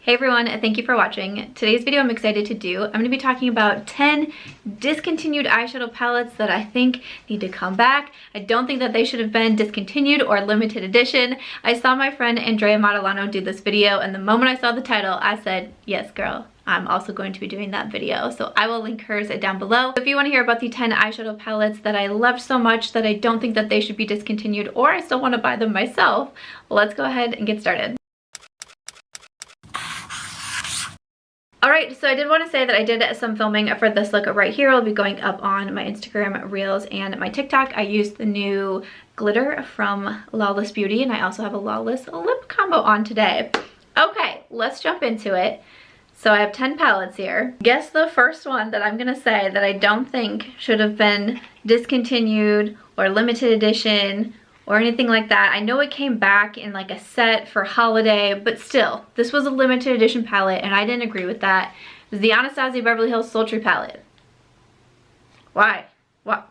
Hey everyone, thank you for watching. Today's video I'm excited to do. I'm going to be talking about 10 discontinued eyeshadow palettes that I think need to come back. I don't think that they should have been discontinued or limited edition. I saw my friend Andrea Matalano do this video, and the moment I saw the title, I said, yes girl, I'm also going to be doing that video. So I will link hers down below. If you want to hear about the 10 eyeshadow palettes that I loved so much that I don't think that they should be discontinued, or I still want to buy them myself, let's go ahead and get started. Alright, so I did want to say that I did some filming for this look right here. It'll be going up on my Instagram Reels and my TikTok. I used the new glitter from Lawless Beauty, and I also have a Lawless lip combo on today. Okay, let's jump into it. So I have 10 palettes here. Guess the first one that I'm going to say that I don't think should have been discontinued or limited edition or anything like that. I know it came back in like a set for holiday, but still, this was a limited edition palette and I didn't agree with that. It was the Anasazi Beverly Hills Sultry palette. Why? What?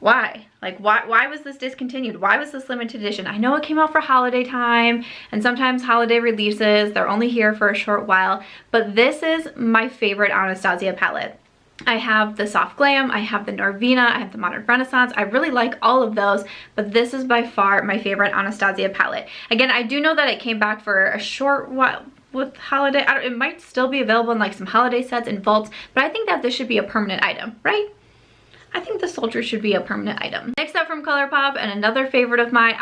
Why? Like, why was this discontinued? Why was this limited edition? I know it came out for holiday time, and sometimes holiday releases, they're only here for a short while, but this is my favorite Anastasia palette. I have the Soft Glam, I have the Norvina, I have the Modern Renaissance. I really like all of those, but this is by far my favorite Anastasia palette. Again, I do know that it came back for a short while with holiday. It might still be available in like some holiday sets and vaults, but I think that this should be a permanent item, right? I think the Sultry should be a permanent item. Next up from Colourpop, and another favorite of mine,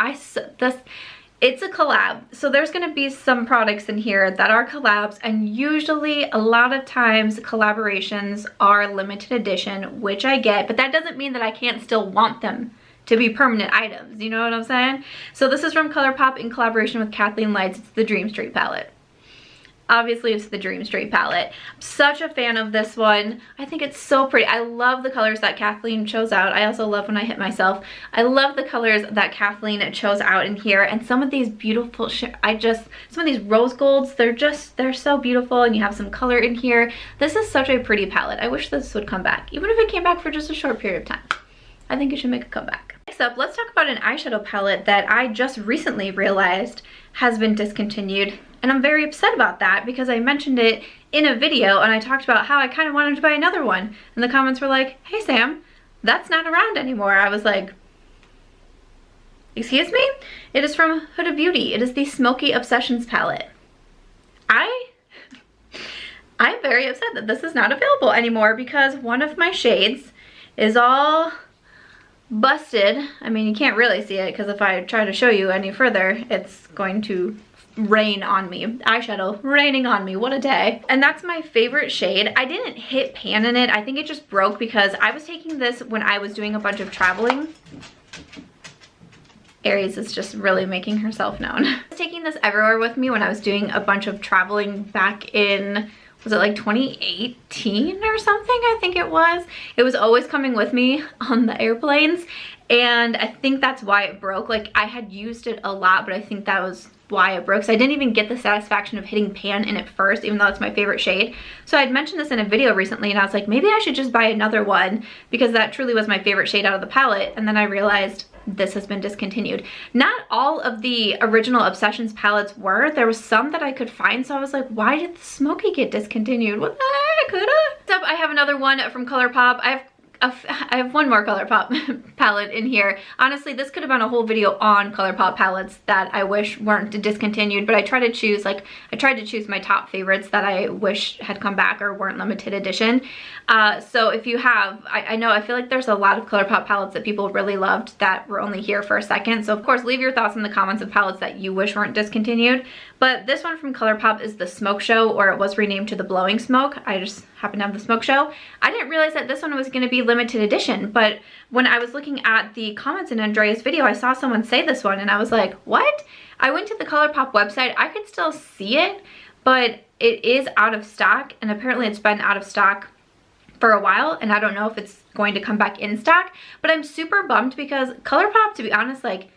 it's a collab. So there's going to be some products in here that are collabs, and usually a lot of times collaborations are limited edition, which I get, but that doesn't mean that I can't still want them to be permanent items. You know what I'm saying? So this is from Colourpop in collaboration with Kathleen Lights. It's the Dream Street palette. Obviously, it's the Dream Street palette. I'm such a fan of this one. I think it's so pretty. I love the colors that Kathleen chose out. I also love When I Hit Myself. I love the colors that Kathleen chose out in here. And some of these beautiful, some of these rose golds, they're so beautiful. And you have some color in here. This is such a pretty palette. I wish this would come back. Even if it came back for just a short period of time. I think it should make a comeback. Next up, let's talk about an eyeshadow palette that I just recently realized has been discontinued. And I'm very upset about that because I mentioned it in a video and I talked about how I kind of wanted to buy another one. And the comments were like, hey Sam, that's not around anymore. I was like, excuse me? It is from Huda Beauty. It is the Smoky Obsessions palette. I'm very upset that this is not available anymore because one of my shades is all busted. I mean, you can't really see it because if I try to show you any further, it's going to rain on me. Eyeshadow raining on me. What a day. And that's my favorite shade. I didn't hit pan in it. I think it just broke because I was taking this when I was doing a bunch of traveling. Aries is just really making herself known. I was taking this everywhere with me when I was doing a bunch of traveling back in, was it like 2018 or something? I think it was. It was always coming with me on the airplanes. And I think that's why it broke. Like, I had used it a lot, but I think that was why it broke. So I didn't even get the satisfaction of hitting pan in it first, even though it's my favorite shade. So I'd mentioned this in a video recently and I was like, maybe I should just buy another one because that truly was my favorite shade out of the palette. And then I realized this has been discontinued. Not all of the original Obsessions palettes were. There was some that I could find, so I was like, why did the Smoky get discontinued? What the heck? So I have another one from Colourpop. I have one more Colourpop palette in here. Honestly, this could have been a whole video on Colourpop palettes that I wish weren't discontinued, but I tried to choose my top favorites that I wish had come back or weren't limited edition. So if you have, I feel like there's a lot of Colourpop palettes that people really loved that were only here for a second. So of course, leave your thoughts in the comments of palettes that you wish weren't discontinued. But this one from Colourpop is the Smoke Show, or it was renamed to the Blowing Smoke. I just happen to have the Smoke Show. I didn't realize that this one was going to be limited edition, but when I was looking at the comments in Andrea's video, I saw someone say this one and I was like, what? I went to the Colourpop website. I could still see it, but it is out of stock, and apparently it's been out of stock for a while, and I don't know if it's going to come back in stock, but I'm super bummed because Colourpop, to be honest, like,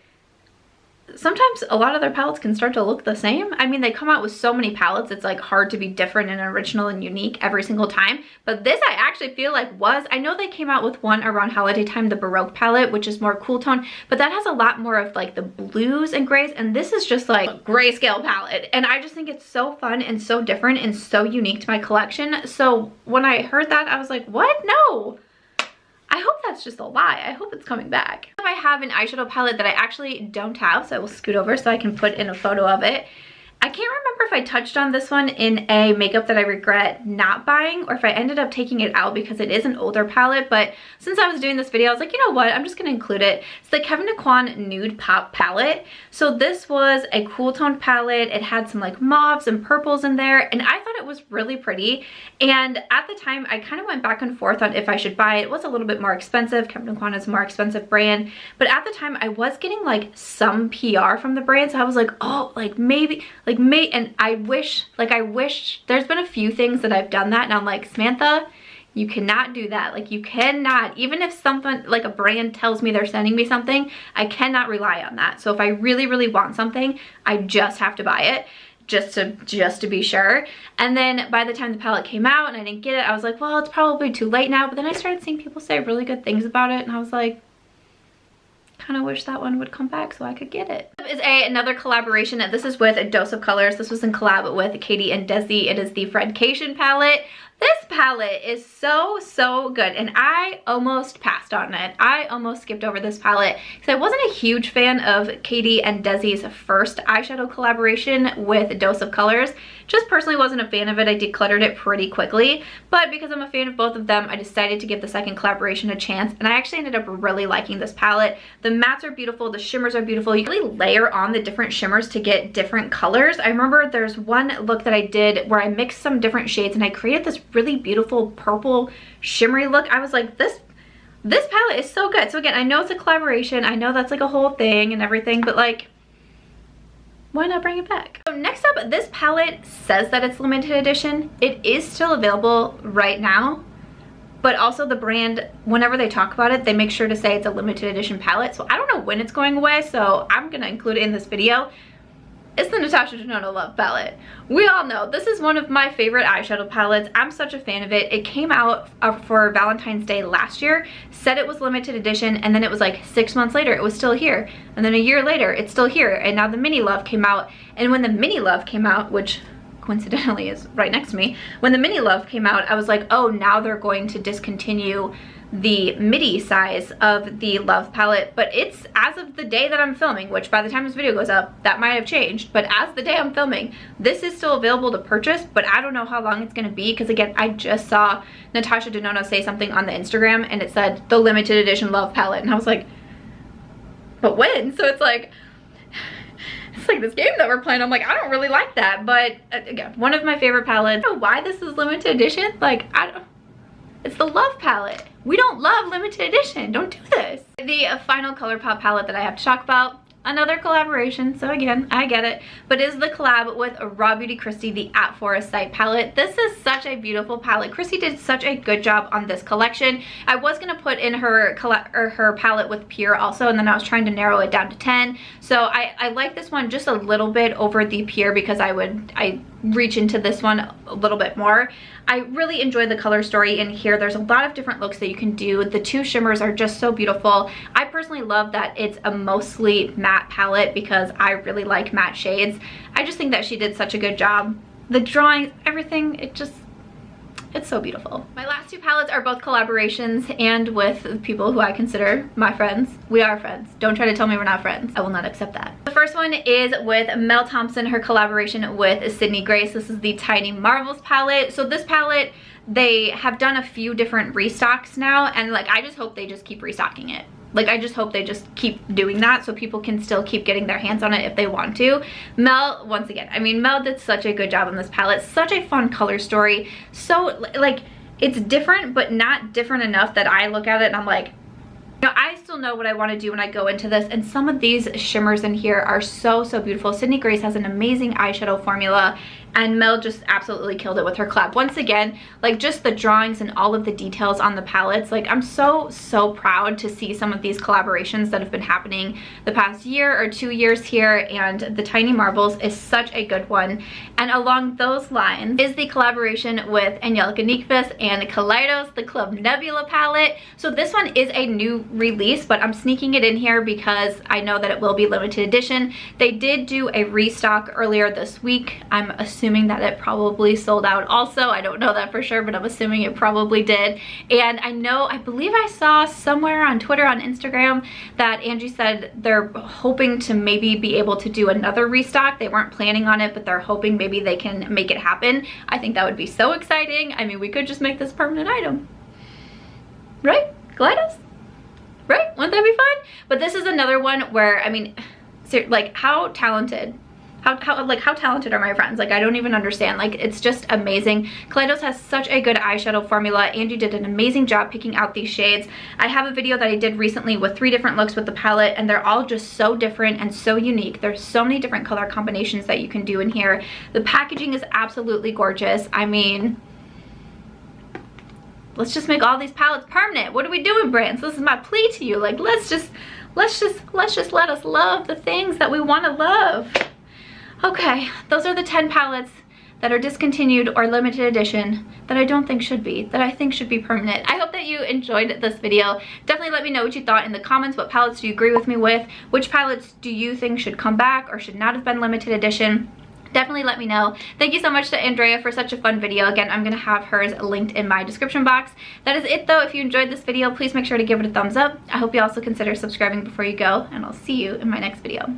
sometimes a lot of their palettes can start to look the same. I mean, they come out with so many palettes, it's like hard to be different and original and unique every single time. But this I actually feel like was, I know they came out with one around holiday time, the Baroque palette, which is more cool tone, but that has a lot more of like the blues and grays, and this is just like a grayscale palette. And I just think it's so fun and so different and so unique to my collection. So when I heard that, I was like, what? No. I hope that's just a lie. I hope it's coming back. I have an eyeshadow palette that I actually don't have, so I will scoot over so I can put in a photo of it. I can't remember if I touched on this one in a makeup that I regret not buying, or if I ended up taking it out because it is an older palette, but since I was doing this video, I was like, you know what, I'm just gonna include it. It's the Kevyn Aucoin Nude Pop palette. So this was a cool toned palette. It had some like mauves and purples in there, and I thought it was really pretty. And at the time, I kind of went back and forth on if I should buy it. It was a little bit more expensive. Kevyn Aucoin is a more expensive brand, but at the time, I was getting like some PR from the brand, so I was like, oh, like maybe, and I wish there's been a few things that I've done that, and I'm like, Samantha, you cannot do that. Like, you cannot, even if something like a brand tells me they're sending me something, I cannot rely on that. So if I really, really want something, I just have to buy it. Just to be sure. And then by the time the palette came out and I didn't get it, I was like, well, it's probably too late now. But then I started seeing people say really good things about it, and I was like, kind of wish that one would come back so I could get it. This is another collaboration. This is with A Dose of Colors. This was in collab with Katie and Desi. It is the Fredcation palette. This palette is so good, and I almost passed on it. I almost skipped over this palette because I wasn't a huge fan of Katie and Desi's first eyeshadow collaboration with A Dose of Colors. Just personally wasn't a fan of it. I decluttered it pretty quickly, but because I'm a fan of both of them, I decided to give the second collaboration a chance, and I actually ended up really liking this palette. The mattes are beautiful, the shimmers are beautiful. You can really layer on the different shimmers to get different colors. I remember there's one look that I did where I mixed some different shades and I created this really beautiful purple shimmery look. I was like, this palette is so good. So again, I know it's a collaboration, I know that's like a whole thing and everything, but like, why not bring it back? So next up, this palette says that it's limited edition. It is still available right now, but also the brand, whenever they talk about it, they make sure to say it's a limited edition palette. So I don't know when it's going away, so I'm gonna include it in this video. It's the Natasha Denona Love palette. We all know this is one of my favorite eyeshadow palettes. I'm such a fan of it. It came out for Valentine's Day last year, said it was limited edition, and then it was like 6 months later, it was still here. And then a year later, it's still here. And now the Mini Love came out. And when the Mini Love came out, which coincidentally is right next to me, when the Mini Love came out, I was like, oh, now they're going to discontinue the midi size of the Love palette. But it's as of the day that I'm filming, which by the time this video goes up, that might have changed, but as the day I'm filming, this is still available to purchase, but I don't know how long it's going to be, because again, I just saw Natasha Denona say something on the Instagram and it said the limited edition Love palette, and I was like, but when? So it's like this game that we're playing. I'm like, I don't really like that, but again, one of my favorite palettes. I don't know why this is limited edition. Like, it's the Love palette. We don't love limited edition. Don't do this. The final Colourpop palette that I have to talk about, another collaboration, so again, I get it, but is the collab with Raw Beauty Christy, the At Forest Sight palette. This is such a beautiful palette. Christy did such a good job on this collection. I was gonna put in her palette with Pure also, and then I was trying to narrow it down to 10. So I like this one just a little bit over the Pure because I reach into this one a little bit more. I really enjoy the color story in here. There's a lot of different looks that you can do. The two shimmers are just so beautiful. I personally love that it's a mostly matte palette because I really like matte shades. I just think that she did such a good job. The drawings, everything, it's so beautiful. My last two palettes are both collaborations and with people who I consider my friends. We are friends. Don't try to tell me we're not friends. I will not accept that. The first one is with Mel Thompson, her collaboration with Sydney Grace. This is the Tiny Marvels palette. So this palette, they have done a few different restocks now, and like, I just hope they just keep restocking it. Like, I just hope they just keep doing that so people can still keep getting their hands on it if they want to. Mel, once again, I mean, Mel did such a good job on this palette. Such a fun color story. So, like, it's different, but not different enough that I look at it and I'm like, you know, I still will know what I want to do when I go into this, and some of these shimmers in here are so beautiful. Sydney Grace has an amazing eyeshadow formula, and Mel just absolutely killed it with her collab. Once again, like just the drawings and all of the details on the palettes, like I'm so proud to see some of these collaborations that have been happening the past year or 2 years here, and the Tiny Marbles is such a good one. And along those lines is the collaboration with Angelica Nyqvist and Kaleidos, the Club Nebula palette. So this one is a new release, but I'm sneaking it in here because I know that it will be limited edition. They did do a restock earlier this week. I'm assuming that it probably sold out also. I don't know that for sure, but I'm assuming it probably did. And I believe I saw somewhere on Twitter, on Instagram, that Angie said they're hoping to maybe be able to do another restock. They weren't planning on it, but they're hoping maybe they can make it happen. I think that would be so exciting. I mean, we could just make this a permanent item, right? Kaleidos? Right? Wouldn't that be fun? But this is another one where, I mean, like how talented are my friends? Like, I don't even understand. Like, it's just amazing. Kaleidos has such a good eyeshadow formula. Angie did an amazing job picking out these shades. I have a video that I did recently with 3 different looks with the palette, and they're all just so different and so unique. There's so many different color combinations that you can do in here. The packaging is absolutely gorgeous. I mean, let's just make all these palettes permanent. What are we doing, brands? This is my plea to you. Like, let's just let us love the things that we want to love. Okay, those are the 10 palettes that are discontinued or limited edition that I don't think should be, that I think should be permanent. I hope that you enjoyed this video. Definitely let me know what you thought in the comments. What palettes do you agree with me with? Which palettes do you think should come back or should not have been limited edition? Definitely let me know. Thank you so much to Andrea for such a fun video. Again, I'm going to have hers linked in my description box. That is it though. If you enjoyed this video, please make sure to give it a thumbs up. I hope you also consider subscribing before you go, and I'll see you in my next video.